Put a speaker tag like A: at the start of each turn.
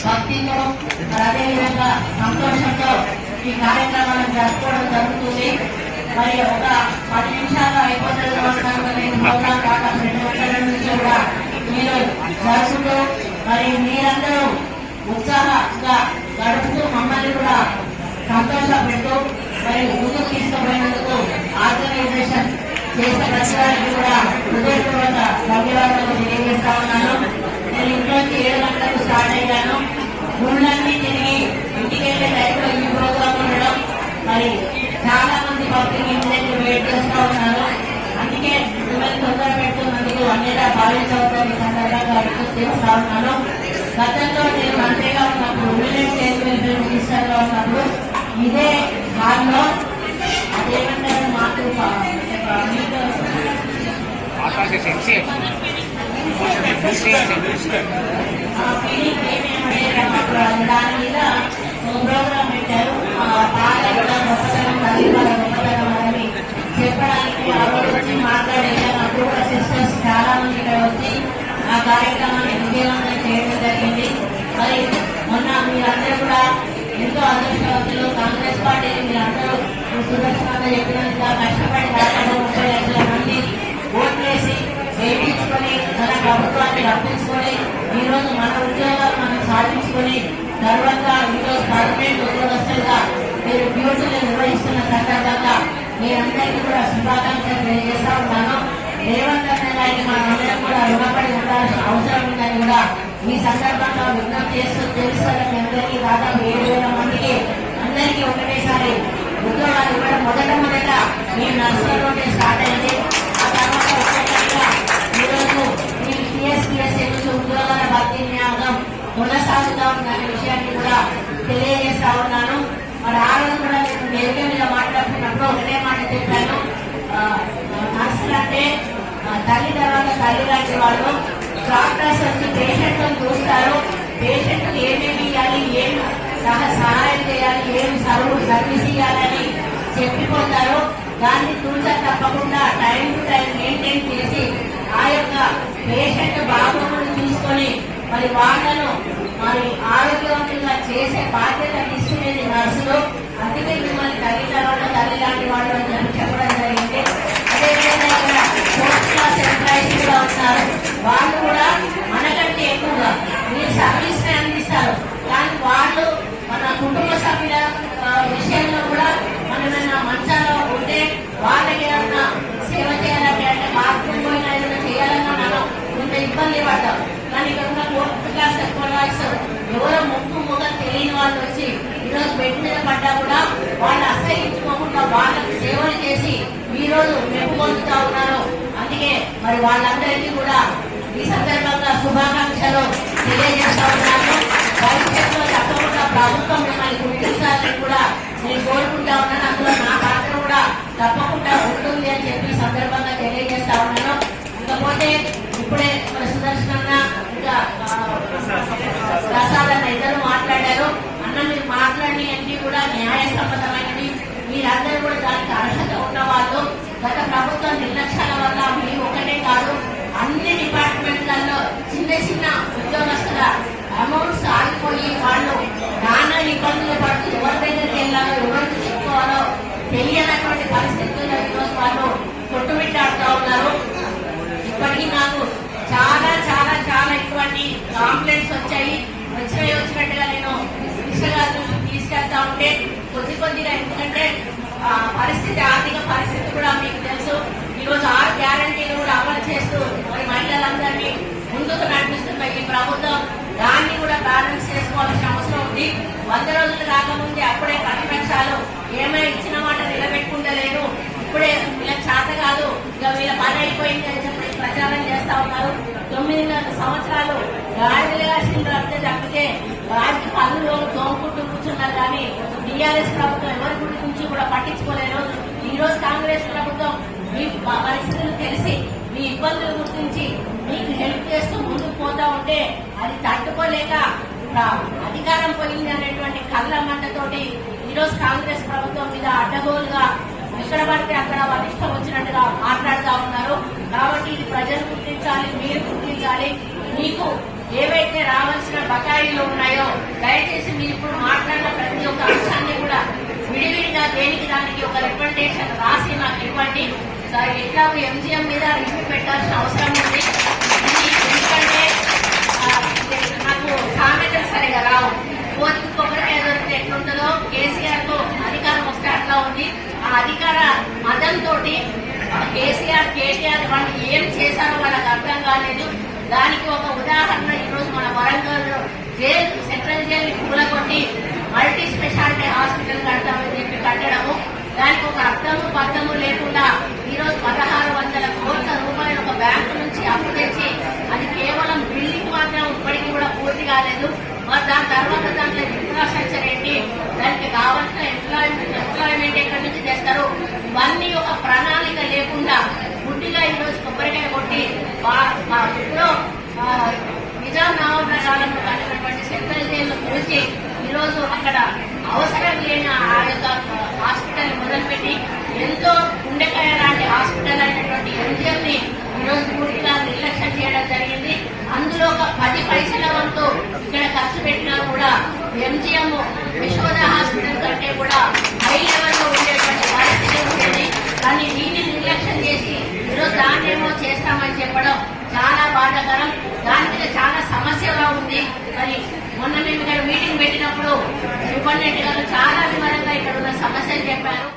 A: భక్తితో అదేవిధంగా సంతోషంతో ఈ కార్యక్రమాలను జరుపుకోవడం జరుగుతుంది. మరి ఒక 10 నిమిషాలు అయిపోతుంది ప్రోగ్రాం కాక 2 గంటల నుంచి కూడా మీరు జరుపుతూ మరి మీరందరూ ఉత్సాహంగా గడుపుతూ మమ్మల్ని కూడా సంతోషపెడుతూ మరి ముందుకు తీసుకుపోయినందుకు ఆర్గనైజేషన్ చేసే ప్రచారానికి కూడా హృదయపూర్వక ధన్యవాదాలు తెలియజేస్తా ఉన్నాను. నేను ఇంట్లోకి 7 గంటలకు స్టార్ట్ అయ్యాను. గుళ్ళన్నీ తిరిగి ఇంటికి వెళ్ళే టైంలో ఈ ప్రోగ్రాం ఉండడం మరి చాలా మంది పబ్లిక్ ఇంటి దగ్గర వెయిట్ చేస్తూ ఉన్నారు. అందుకే మిమ్మల్ని తొందర పెడుతున్నందుకు అన్నిగా భావించవద్దని సందర్భంగా రిక్వెస్ట్ చేస్తా ఉన్నాను. గతంలో నేను మంత్రిగా ఉన్నప్పుడు విలేజ్ డెవలప్మెంట్ మినిస్టర్ గా ఉన్నప్పుడు ఇదే హాల్లో అదేమంటారు మాకు దాని మీద ప్రోగ్రాం పెట్టారు. పాలన గొప్పతనం తల్లిపాల గొప్పతనం అని చెప్పడానికి ఆ రోజు వచ్చి మాట్లాడేసాను. అప్పుడు కూడా సిస్టర్స్ చాలా మంది ఇక్కడ వచ్చి ఆ కార్యక్రమాన్ని విజయవంతం చేయడం జరిగింది. మరి మొన్న మీరందరూ కూడా ఎంతో అదృష్టవంతులు. కాంగ్రెస్ పార్టీని మీరందరూ సుదర్శనంగా చెప్పినందుగా కష్టపడి దాదాపు 30 లక్షల మంది ఓట్లేసి వేయించుకొని మన ప్రభుత్వాన్ని రప్పించుకొని ఈ రోజు మన ఉద్యోగాలు మనం సాధించుకొని గర్వంగా ఈరోజు పర్మనెంట్ ఉద్యోగస్తులుగా మీరు డ్యూటీలు నిర్వహిస్తున్న సందర్భంగా మీరందరికీ కూడా శుభాకాంక్షలు తెలియజేస్తా ఉన్నాను. రేవంత్ అన్న గారికి మనందరం కూడా రుణపడి ఉండాల్సిన అవసరం ఉందని కూడా ఈ సందర్భంగా విజ్ఞప్తి చేస్తూ తెలుసుకోవడం అందరికీ దాదాపు 7,000 మందికి అందరికీ ఒకటేసారి ఉద్యోగాలు ఇవ్వడం మొదట మేము నర్సరీలోనే స్టార్ట్ అయింది. ఆ తర్వాత ఒక్కొక్కటిగా ఈరోజు ఈ టీఎస్పీఎస్సీ నుంచి ఉద్యోగాల భర్తీ న్యాయం కొనసాగుతా ఉందనే విషయాన్ని కూడా తెలియజేస్తా ఉన్నాను. మరి ఆ రోజు కూడా నేను వేదిక మీద మాట్లాడుతున్నప్పుడు ఒకటే మాట చెప్పాను. నర్సులు అంటే తల్లి తర్వాత తల్లి లాంటి వాళ్ళు. డాక్టర్స్ వచ్చి పేషెంట్ చూస్తారు. పేషెంట్ ఏమేమి ఇవ్వాలి, ఏం సహాయం చేయాలి, ఏం సర్వీస్ ఇవ్వాలని చెప్పిపోతారు. దాన్ని తూచా తప్పకుండా టైం టు టైం మెయింటైన్ చేసి ఆ యొక్క పేషెంట్ బాగోగులు చూసుకొని మరి వాళ్ళను మరి ఆరోగ్యవంతంగా చేసే బాధ్యత తీసుకునేది నర్సులు. అందుకే మిమ్మల్ని తల్లి తర్వాత తల్లి లాంటి వాళ్ళు అని చెప్పడం జరిగింది. అదేవిధంగా ఇక్కడ ఫోర్త్ క్లాస్ ఎంప్లాయీస్ కూడా ఉన్నారు. వాళ్ళు కూడా మనకంటే ఎక్కువగా మీరు సర్వీస్ ని అందిస్తారు. కానీ వాళ్ళు మన కుటుంబ సభ్యుల విషయంలో కూడా మనమేమైనా మంచాలో ఉంటే వాళ్ళకి ఏమన్నా సేవ చేయాలంటే అంటే బాత్రూమ్ పోయినా ఏదైనా చేయాలన్నా మనం కొంత ఇబ్బంది పడతాం. కానీ ఇక్కడ ఉన్న 4th క్లాస్ ఎంప్లాయీస్ ఎవరో మొగం తెలియని వాళ్ళు వచ్చి ఈరోజు బెడ్ మీద పడ్డా కూడా వాళ్ళు అసహించుకోకుండా వాళ్ళకి సేవలు చేసి ఈ రోజు మెప్పు పొందుతా ఉన్నారు. అందుకే మరి వాళ్ళందరికీ కూడా ఈ సందర్భంగా శుభాకాంక్షలు తెలియజేస్తా ఉన్నాను. భవిష్యత్తులో తప్పకుండా ప్రభుత్వం మిమ్మల్ని గుర్తించాలని కూడా నేను కోరుకుంటా ఉన్నాను. అందులో నా పాత్ర కూడా తప్పకుండా ఉంటుంది అని చెప్పి సందర్భంగా తెలియజేస్తా ఉన్నాను. ఇకపోతే ఇప్పుడే సుదర్శన ఇంకా ప్రసాద్ అన్న ఇద్దరు మాట్లాడారు. అన్న మీరు మాట్లాడి అన్ని కూడా న్యాయసమ్మతమైనవి. మీరందరూ కూడా దానికి అర్హత ఉన్న వాళ్ళు. గత ప్రభుత్వం నిర్లక్ష్యాల వల్ల మీరు ఒకటే కాదు అన్ని డిపార్ట్మెంట్లలో చిన్న చిన్న ఉద్యోగస్తుల అమౌంట్స్ ఆగిపోయి వాళ్ళు నానా ఇబ్బందులు పడుతూ ఎవరి దగ్గరికి వెళ్ళాలో ఎవరికి చెప్పుకోవాలో తెలియనటువంటి పరిస్థితుల్లో ఈరోజు వాళ్ళు కొట్టుమిట్టాడుతూ ఉన్నారు. ఇప్పటికీ నాకు చాలా చాలా చాలా ఇటువంటి కాంప్లైంట్స్ వచ్చాయి. వచ్చినట్టుగా నేను మినిస్టర్ గారి తీసుకెళ్తా ఉంటే కొద్దిగా ఎందుకంటే పరిస్థితి ఆర్థిక పరిస్థితి కూడా మీకు తెలుసు. ఈరోజు 6 గ్యారంటీలు కూడా అమలు చేస్తూ మరి మహిళలందరినీ ముందుకు నడిపిస్తున్న ఈ ప్రభుత్వం దాన్ని కూడా బ్యాలెన్స్ చేసుకోవాల్సిన అవసరం ఉంది. 100 రోజులు కాకముందే అప్పుడే ప్రతిపక్షాలు ఏమైనా ఇచ్చిన మాట నిలబెట్టుకుంటలేదు. ఇప్పుడే వీళ్ళకి చేత కాదు, ఇక వీళ్ళ పని అయిపోయింది అని చెప్పి ప్రచారం చేస్తా ఉన్నారు. 9 సంవత్సరాలు గాడిదలుగా తప్పితే వారికి పనులు తోముకుంటూ కూర్చున్నారు. కానీ టీఆర్ఎస్ ప్రభుత్వం ఎవరి గురించి కూడా పట్టించుకోలేదు. ఈ రోజు కాంగ్రెస్ ప్రభుత్వం మీ పరిస్థితులు తెలిసి మీ ఇబ్బందులు గుర్తించి మీకు హెల్ప్ చేస్తూ ముందుకు పోతా ఉంటే అది తట్టుకోలేక అధికారం పోయింది అనేటువంటి కళ్ళ మంటతోటి ఈరోజు కాంగ్రెస్ ప్రభుత్వం మీద అడ్డగోలుగా ఎక్కడ పడితే అక్కడ వాళ్ళ ఇష్టం వచ్చినట్టుగా మాట్లాడుతూ ఉన్నారు. కాబట్టి ఇది ప్రజలు గుర్తించాలి, మీరు గుర్తించాలి. మీకు ఏవైతే రావాల్సిన బకాయిలు ఉన్నాయో దయచేసి మీరు ఇప్పుడు మాట్లాడిన ప్రతి ఒక్క అంశాన్ని కూడా విడివిడిగా దేనికి దానికి ఒక రిప్రజెంటేషన్ రాసి నాకు ఇవ్వండి. ఎట్లా ఎంజిఎం మీద రివ్యూ పెట్టాల్సిన అవసరం ఉంది. ఎందుకంటే నాకు సామెతలు సరిగా రావు. కోర్టు కొబ్బరికాయ దొరికితే ఎట్లుంటుందో కేసీఆర్ తో అధికారం వస్తే అట్లా ఉంది. ఆ అధికార మదంతో కేసీఆర్ కేటీఆర్ వాళ్ళు ఏం చేశారో వాళ్ళకి అర్థం కాలేదు. దానికి ఒక ఉదాహరణ ఈరోజు మన వరంగల్ జైలు సెంట్రల్ జైలు కూలగొట్టి మల్టీ స్పెషాలిటీ హాస్పిటల్ కడతామని చెప్పి కట్టడము, దానికి ఒక అర్థము పర్థము లేకుండా ఈరోజు 1600 కోట్ల రూపాయలు ఒక బ్యాంకు నుంచి అప్పు తెచ్చి అది కేవలం బిల్డింగ్ మాత్రం ఇప్పటికీ కూడా పూర్తి కాలేదు. మరి దాని తర్వాత దాంట్లో ఇన్ఫ్రాస్ట్రక్చర్ ఏంటి, దానికి కావాల్సిన ఎంప్లాయ్మెంట్ ఎక్కడి నుంచి తెస్తారు, ఇవన్నీ ఒక ప్రణాళిక లేకుండా గుడ్డిగా ఈరోజు కొబ్బరికాయ కొట్టి ఇప్పుడు నిజాం నవాబుల కాలంలో కట్టినటువంటి సెంట్రల్ జైలు గురించి ఈరోజు అక్కడ అవసరం లేని ఆ యొక్క హాస్పిటల్ మొదలుపెట్టి ఎంతో గుండెకాయ లాంటి హాస్పిటల్ అయినటువంటి ఎంజిఎం ని ఈరోజు పూర్తిగా నిర్లక్ష్యం చేయడం జరిగింది. అందులో ఒక 10 పైసల వంతు ఇక్కడ ఖర్చు పెట్టినా కూడా ఎంజిఎం యశోద హాస్పిటల్ కంటే కూడా హై లెవెల్లో ఉండేటువంటి పరిస్థితి ఉండేది. కానీ దీన్ని నిర్లక్ష్యం చేసి ఈరోజు దాన్నేమో చేస్తామని చెప్పడం చాలా బాధాకరం. దాని మీద చాలా సమస్యగా ఉంది. మరి మొన్న మేము ఇక్కడ మీటింగ్ పెట్టినప్పుడు సూపరింటెండెంట్ గారు చాలా వివరంగా ఇక్కడ ఉన్న సమస్యలు చెప్పారు.